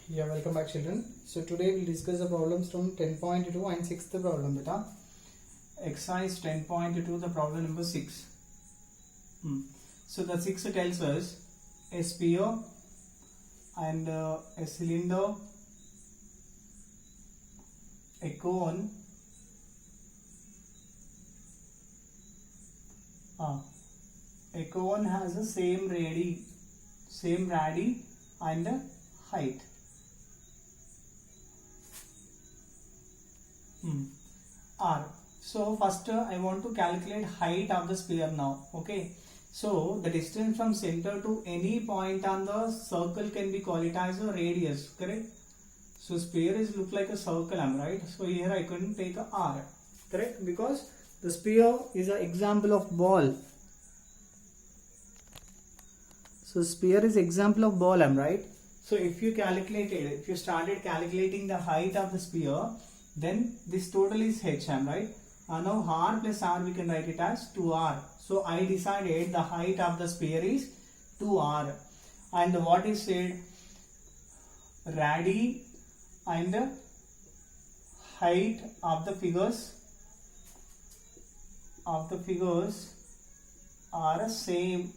Yeah, welcome back children. So today we'll discuss the problems from 10.2 and 6th problem beta. Exercise 10.2, the problem number 6. So the 6 tells us a sphere and a cylinder, a cone, a cone has the same radii and height. R. So first I want to calculate height of the sphere now. Okay. So the distance from center to any point on the circle can be called it as a radius. Correct. So sphere is look like a circle, am right? So here I couldn't take a R. Correct, because the sphere is an example of ball. So sphere is example of ball, am right? So if you started calculating the height of the sphere, then this total is h, am right? Now r plus r we can write it as 2r. So I decided the height of the sphere is 2r. And what is said? Radii and height of the figures are same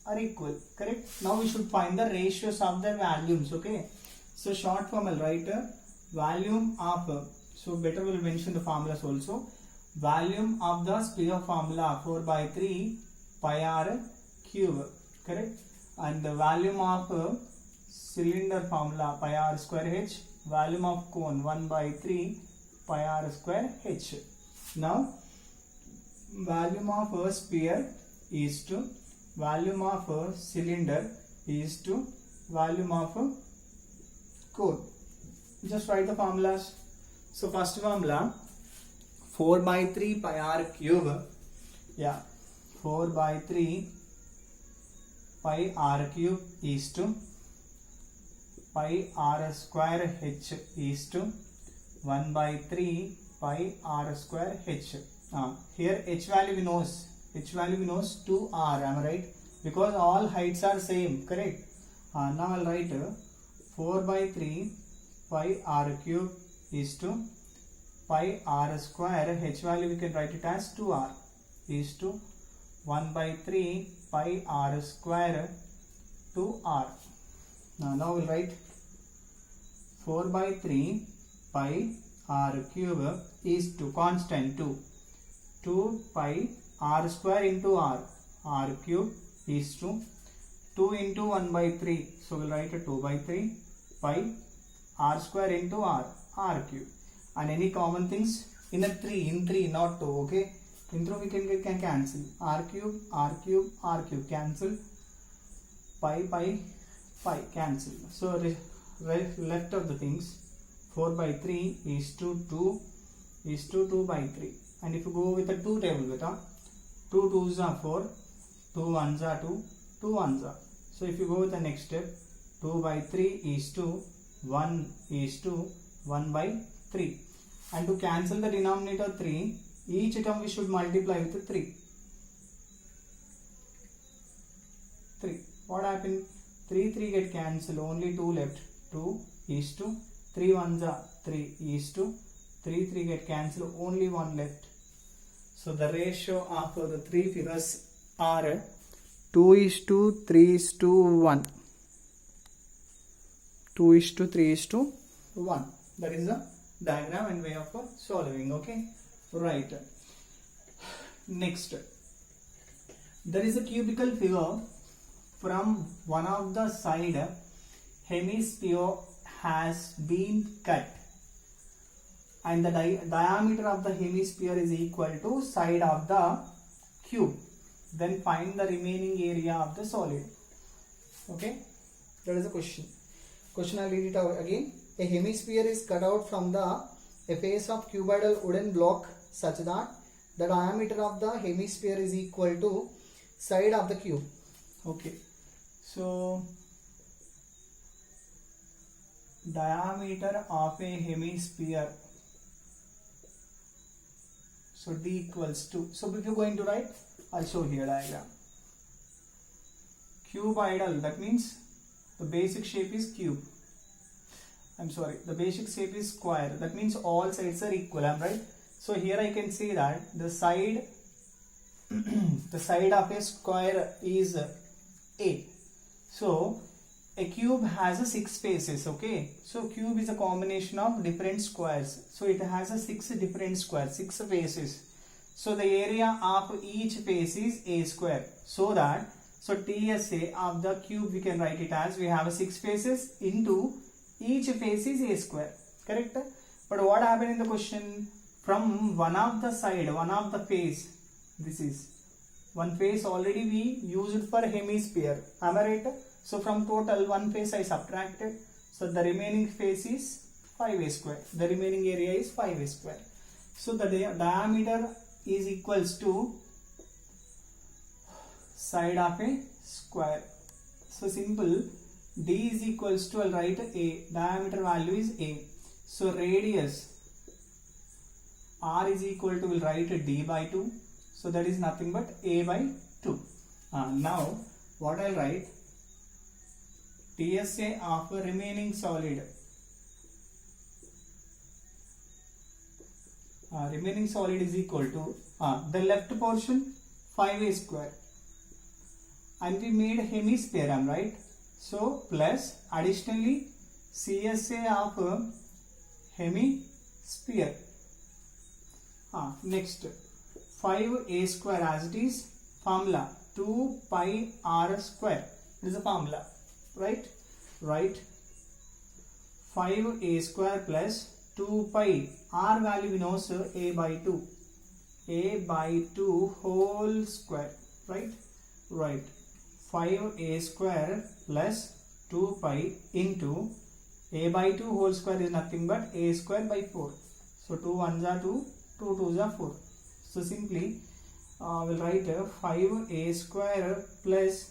or equal. Correct? Now we should find the ratios of the volumes. Okay. So short form I'll write volume of, so better we'll mention the formulas also. Volume of the sphere formula 4 by 3 pi r cube. Correct? And the volume of cylinder formula pi r square h. Volume of cone 1 by 3 pi r square h. Now volume of a sphere is to volume of a cylinder is to volume of a cone. Just write the formulas. So first formula 4 by 3 pi r cube. Yeah, 4 by 3 pi r cube is to pi r square h is to 1 by 3 pi r square h. Here h value we knows 2r, am I right? Because all heights are same, correct? Now I'll write 4 by 3 pi r cube is to pi r square, h value we can write it as 2r, is to 1 by 3 pi r square 2r. Now we'll write 4 by 3 pi r cube is to constant 2 pi r square into r cube is to 2 into 1 by 3. So we'll write 2 by 3 pi r square into r cube. And any common things in 3 not 2. Okay, in 3 we can cancel r cube cancel, pi cancel. So left of the things 4 by 3 is to 2 by 3. And if you go with the 2 table beta, 2 2s are 4, 2 1s are 2, 2 1s are. So if you go with the next step, 2 by 3 is to 1 is to 1 by 3. And to cancel the denominator 3, each term we should multiply with 3. What happened? 3 get cancelled, only 2 left. 2 is to 3 1s are 3 is to 3 get cancelled, only 1 left. So the ratio of the three figures are 2:3:1. 2:3:1. That is the diagram and way of solving. Okay, right. Next, there is a cubical figure. From one of the side hemisphere has been cut, and the diameter of the hemisphere is equal to side of the cube. Then find the remaining area of the solid. Okay, that is the question. I'll read it out again. A hemisphere is cut out from a face of cuboidal wooden block such that the diameter of the hemisphere is equal to side of the cube. Okay, so diameter of a hemisphere, so d equals to, so if you're going to write, I'll show here diagram. Cuboidal, that means the basic shape is cube. I'm sorry, the basic shape is square. That means all sides are equal. I'm right. So here I can see that the side the side of a square is A. So a cube has a 6 faces. Okay, so cube is a combination of different squares. So it has a 6 different squares, 6 faces. So the area of each face is A square. So TSA of the cube we can write it as, we have a 6 faces into each face is A square. Correct? But what happened in the question? From one of the side, one of the face, this is one face already we used for hemisphere. Am I right? So from total one face I subtracted. So the remaining face is 5A square. The remaining area is 5A square. So the diameter is equals to side of a square. So simple, D is equals to, I'll write A. Diameter value is A. So radius R is equal to, we'll write D by 2. So that is nothing but A by 2. Now what I'll write, TSA of a remaining solid. Remaining solid is equal to the left portion 5A square, and we made hemisphere, am right? So plus additionally CSA of hemisphere. Next 5A square as it is, formula 2 pi r square. This is a formula, right? Right. 5A square plus 2 pi, r value we know, so A by 2. A by 2 whole square, right? Right. 5A square plus 2 pi into A by 2 whole square is nothing but A square by 4. So 2 1s are 2, 2 2s are 4. So simply we'll write 5A square plus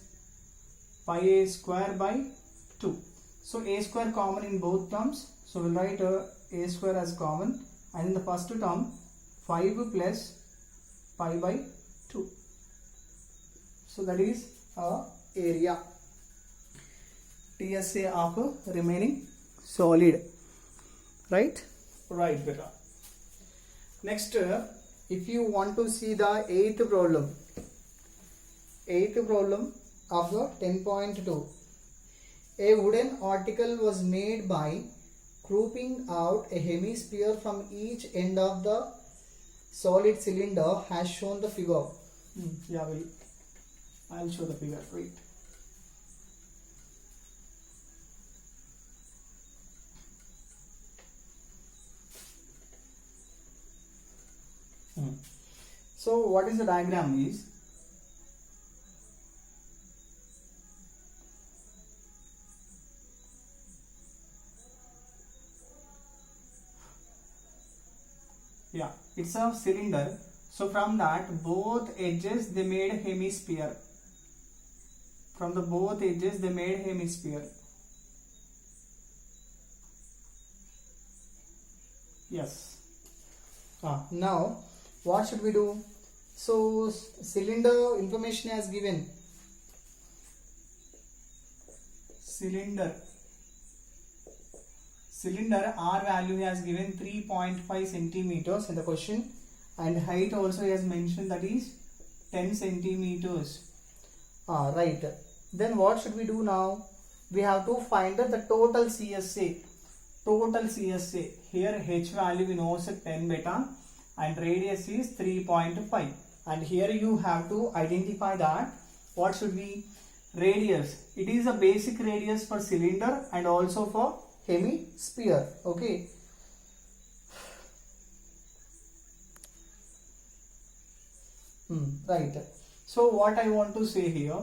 pi A square by 2. So A square common in both terms. So we'll write A square as common, and in the first term 5 plus pi by 2. So that is area TSA of remaining solid, right? Right, beta. Next, if you want to see the eighth problem of the 10.2, a wooden article was made by cropping out a hemisphere from each end of the solid cylinder as shown the figure. I'll show the figure, right? So what is the diagram is, it's a cylinder. So from that both edges they made hemisphere. From the both edges they made hemisphere. Yes. Now what should we do? So cylinder information has given. Cylinder R value has given 3.5 centimeters in the question, and height also has mentioned, that is 10 centimeters. Right. Then what should we do now? We have to find the total CSA. Total CSA. Here H value we know is 10 beta and radius is 3.5. And here you have to identify that what should be radius. It is a basic radius for cylinder and also for hemisphere. Okay. Right. So what I want to say here,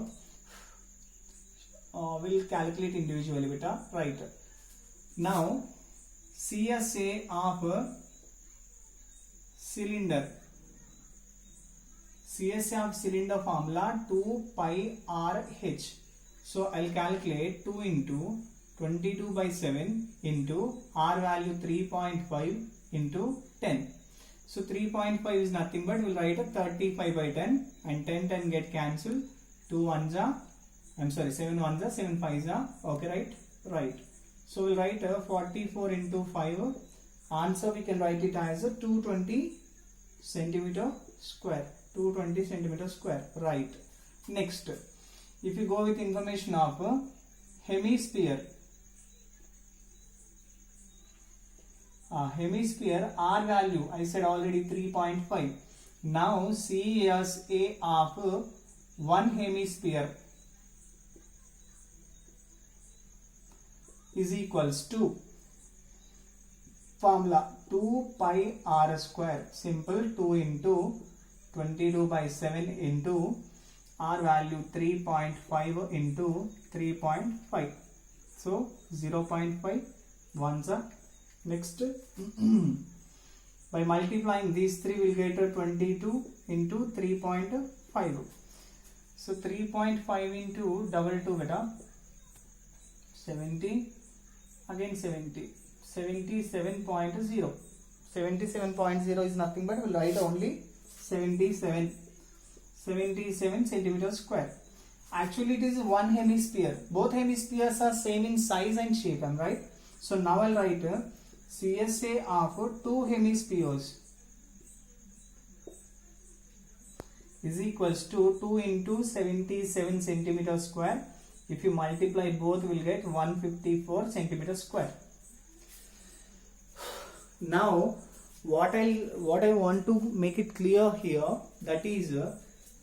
we'll calculate individually beta. Right. Now CSA of cylinder. CSA of cylinder formula 2 pi RH. So I'll calculate 2 into 22 by 7 into R value 3.5 into 10. So 3.5 is nothing but we'll write a 35 by 10, and 10 get cancelled. 2 1s are, I'm sorry, 7 1s are, 7 5s are. Okay, right? Right. So we'll write 44 into 5. Answer we can write it as 220 centimeter square. 220 centimeter square. Right. Next, if you go with information of hemisphere. Hemisphere R value I said already 3.5. Now CSA of one hemisphere is equals to formula 2 pi r square. Simple. 2 into 22 by 7 into r value 3.5 into 3.5. So 0.5 ones are. Next, by multiplying these three will get 22 into 3.5. So 3.5 into double 2 beta 70, again 70, 77.0. 77.0 is nothing but we'll write only 77 centimeters square. Actually it is one hemisphere. Both hemispheres are same in size and shape, right? So now I'll write CSA of two hemispheres is equals to 2 into 77 centimeters square. If you multiply both, will get 154 centimeters square. Now what I want to make it clear here, that is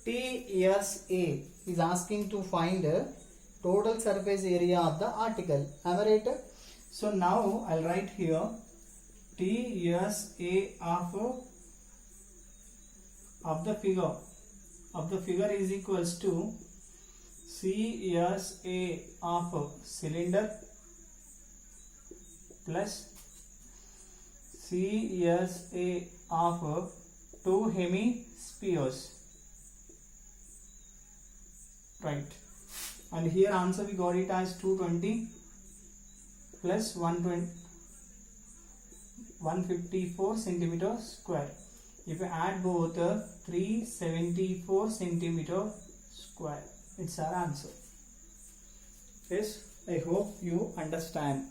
TSA is asking to find total surface area of the article. Am I right? So now I'll write here TSA of the figure is equals to CSA of cylinder plus CSA of two hemispheres. Right. And here answer we got it as 220 plus 154 centimeter square. If you add both 374 centimeter square, it's our answer. Yes, I hope you understand.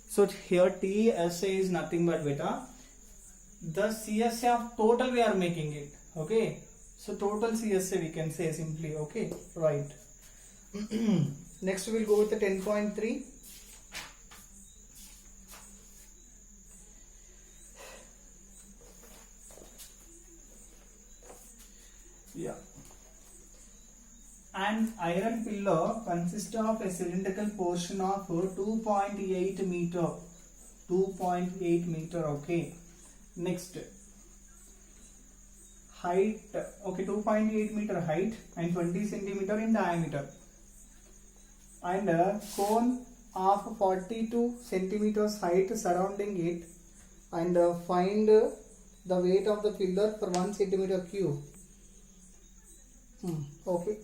So here TSA is nothing but beta. The CSA of total we are making it. Okay. So total CSA we can say simply. Okay. Right. Next we will go with the 10.3. Yeah. An iron pillar consists of a cylindrical portion of 2.8 meter. 2.8 meter. Okay. Next, height. Okay, 2.8 meter height and 20 centimeter in diameter. And a cone of 42 centimeters height surrounding it. And find the weight of the pillar for 1 centimeter cube. Okay.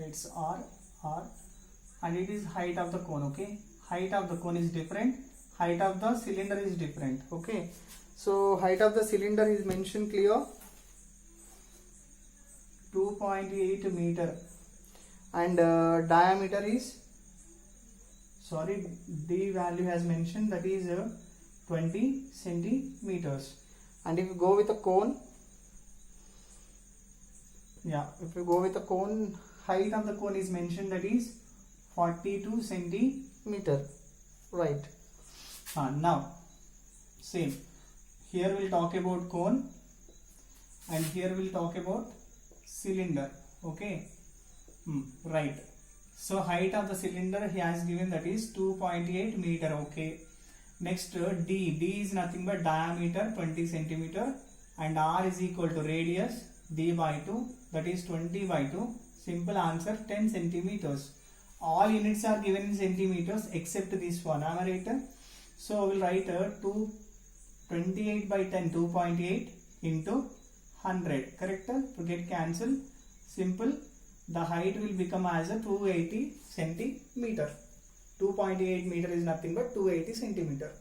It's R and it is height of the cone. Okay, height of the cone is different, height of the cylinder is different. Okay, so height of the cylinder is mentioned clear, 2.8 meter, and diameter is, sorry, D value has mentioned, that is 20 centimeters. And if you go with a cone, yeah, if you go with a cone, height of the cone is mentioned, that is 42 centimeter. Right. Now same, here we'll talk about cone and here we'll talk about cylinder. Okay. Right. So height of the cylinder he has given, that is 2.8 meter. Okay. Next, D is nothing but diameter 20 centimeter and R is equal to radius D by 2, that is 20 by 2. Simple answer, 10 centimeters. All units are given in centimeters except this one. Am I right? So we'll write 28 by 10, 2.8 into 100. Correct? To get cancelled. Simple. The height will become as a 280 centimeter. 2.8 meter is nothing but 280 centimeter.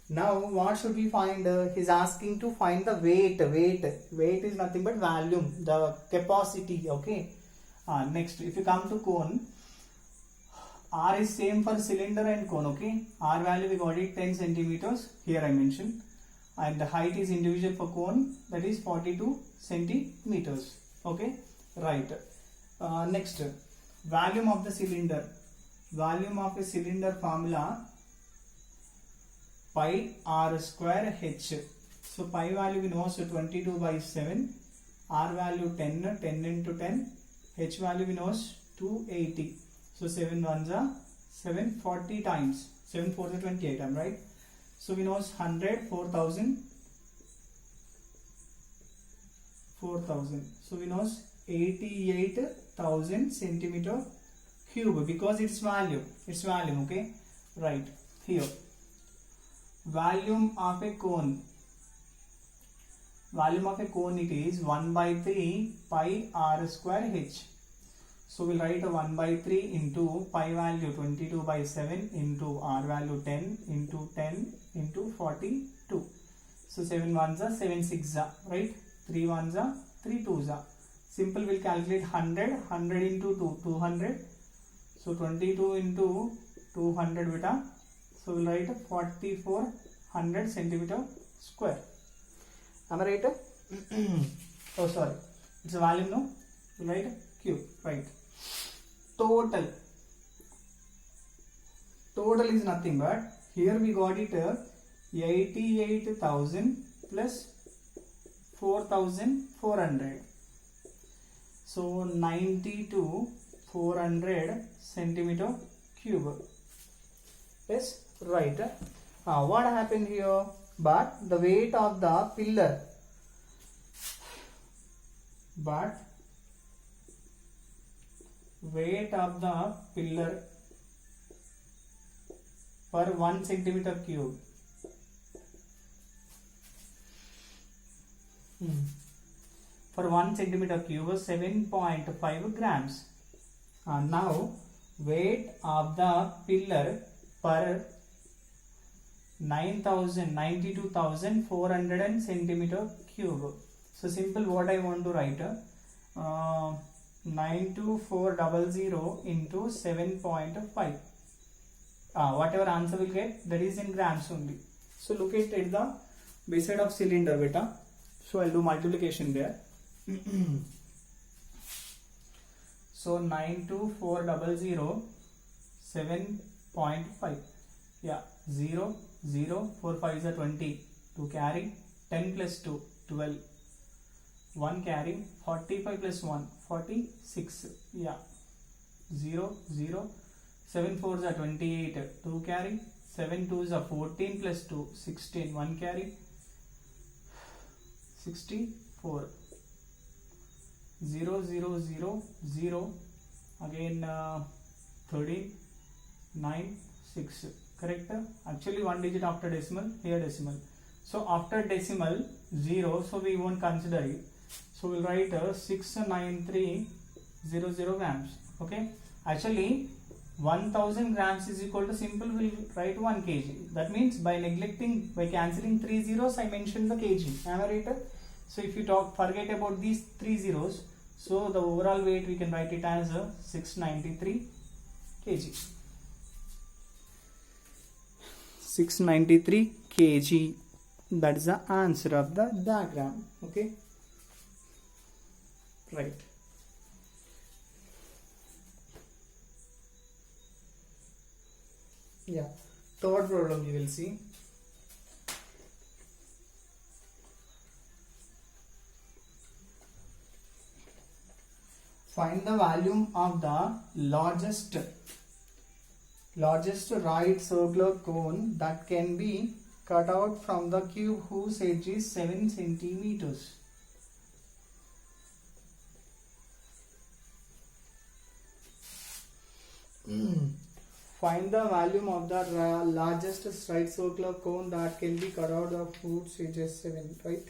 Now what should we find? He's asking to find the weight. Weight is nothing but volume, the capacity. Okay. Next, if you come to cone, R is same for cylinder and cone. Okay. R value we got it 10 centimeters. Here I mentioned, and the height is individual for cone, that is 42 centimeters. Okay. Right. Next, volume of the cylinder. Volume of a cylinder formula pi r square h. So pi value we know, so 22 by 7, r value 10, 10 into 10, h value we know 280. So 7 ones are 740 times, 7 4 is 28, I'm right. So we know 100, 4,000, 4,000. So we know 88,000 centimeter cube, because it's volume, okay. Right. Here, volume of a cone, it is 1 by 3 pi r square h. So we'll write a 1 by 3 into pi value 22 by 7 into r value 10 into 10 into 42. So 7 ones are 7 6 are, right. 3 ones are 3 twos are. Simple, we'll calculate 100 into 2, 200. So 22 into 200 beta. So we'll write 4400 centimeter square. Am I right? Oh sorry, it's a volume, no? We'll write cube, right. Total is nothing but, here we got it 88,000 plus 4,400. So 92,400 centimeter cube. Yes, right. What happened here? But the weight of the pillar, per 1 centimeter cube. For 1 centimeter cube was 7.5 grams. Now weight of the pillar per 92,400 centimeter cube. So simple, what I want to write, 92400 into 7.5. Whatever answer will get, that is in grams only. So look at the base side of cylinder beta. So I'll do multiplication there. So 92400 7.5. Yeah, 0 0 4 5 is a 20. To carry 10 plus 2 12. 1 carry 45 plus 1 46. Yeah, 0 0 7 4 is a 28. 2 carry 7 2 is a 14 plus 2 16. 1 carry 64. 0 0 0 0 again 13 9 6. Correct? Actually one digit after decimal, here decimal. So after decimal 0, so we won't consider it. So we'll write 69300 grams. Okay, actually 1000 grams is equal to, simple, we'll write 1 kg. That means by cancelling 3 zeros, I mentioned the kg. Am I right? So if you forget about these 3 zeros, so the overall weight we can write it as 693 kg. 693 kg. That is the answer of the diagram. Okay, right. Yeah, third problem you will see. Find the volume of the largest right circular cone that can be cut out from the cube whose edge is 7 centimeters. Find the volume of the largest right circular cone that can be cut out of whose edge is 7, right?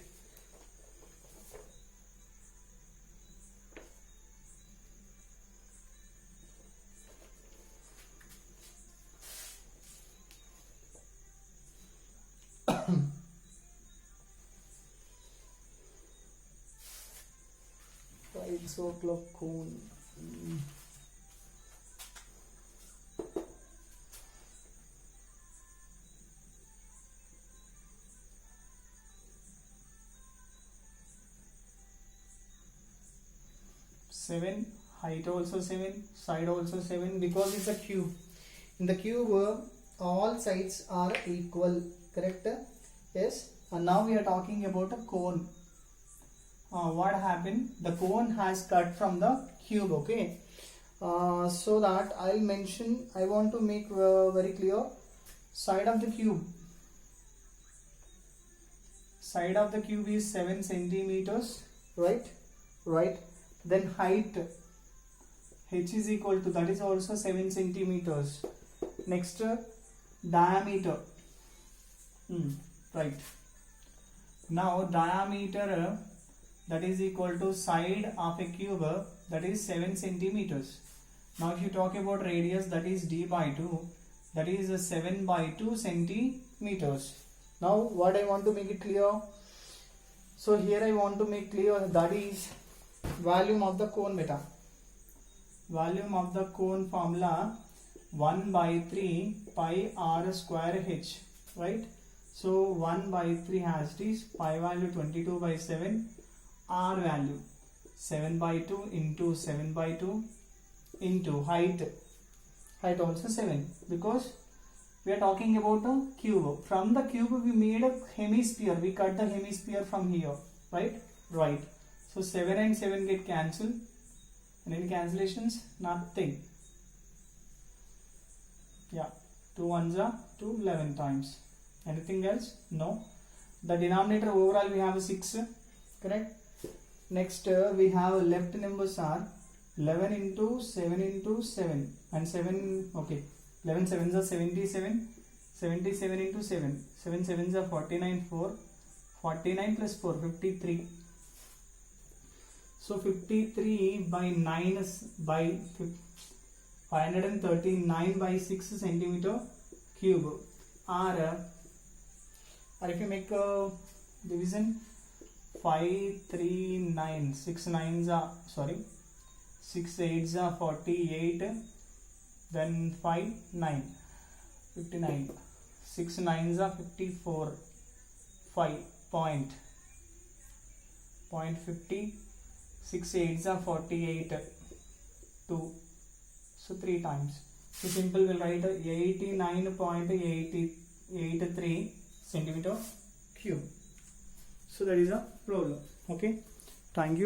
circle of cone. 7, height also 7, side also 7, because it's a cube. In the cube all sides are equal, correct? Yes. And now we are talking about a cone. What happened? The cone has cut from the cube, okay? So that I'll mention, I want to make very clear. Side of the cube is 7 centimeters, right? Then height h is equal to, that is also 7 centimeters. Next, diameter, right? Now diameter, that is equal to side of a cube, that is 7 centimeters. Now if you talk about radius, that is d by 2, that is 7 by 2 centimeters. Now what I want to make it clear, so here I want to make clear, that is volume of the cone beta. Volume of the cone formula 1 by 3 pi r square h, right? So 1 by 3 has this, pi value 22 by 7, r value 7 by 2 into 7 by 2 into height also 7, because we are talking about a cube. From the cube we made a hemisphere, we cut the hemisphere from here, right? So 7 and 7 get cancelled, and any cancellations? Nothing. Yeah, 2 ones are 2, 11 times. Anything else? No. The denominator overall we have a 6, correct? Next we have left numbers are 11 into 7 into 7 and 7, okay, 11 sevens are 77, 77 into 7, 7 sevens are 49, 4, 49 plus 4, 53. So 53 by 9 by 539 by 6 centimeter cube, or if you make a division, 5, 3, 9, 6 9s are, 6 8s are 48, then 5, 9, 59, 6 9s are 54, 5 point 50, 6 8s are 48, 2, so 3 times. So simple, we'll write 89.83 centimeter cube. So that is a problem. Okay, thank you.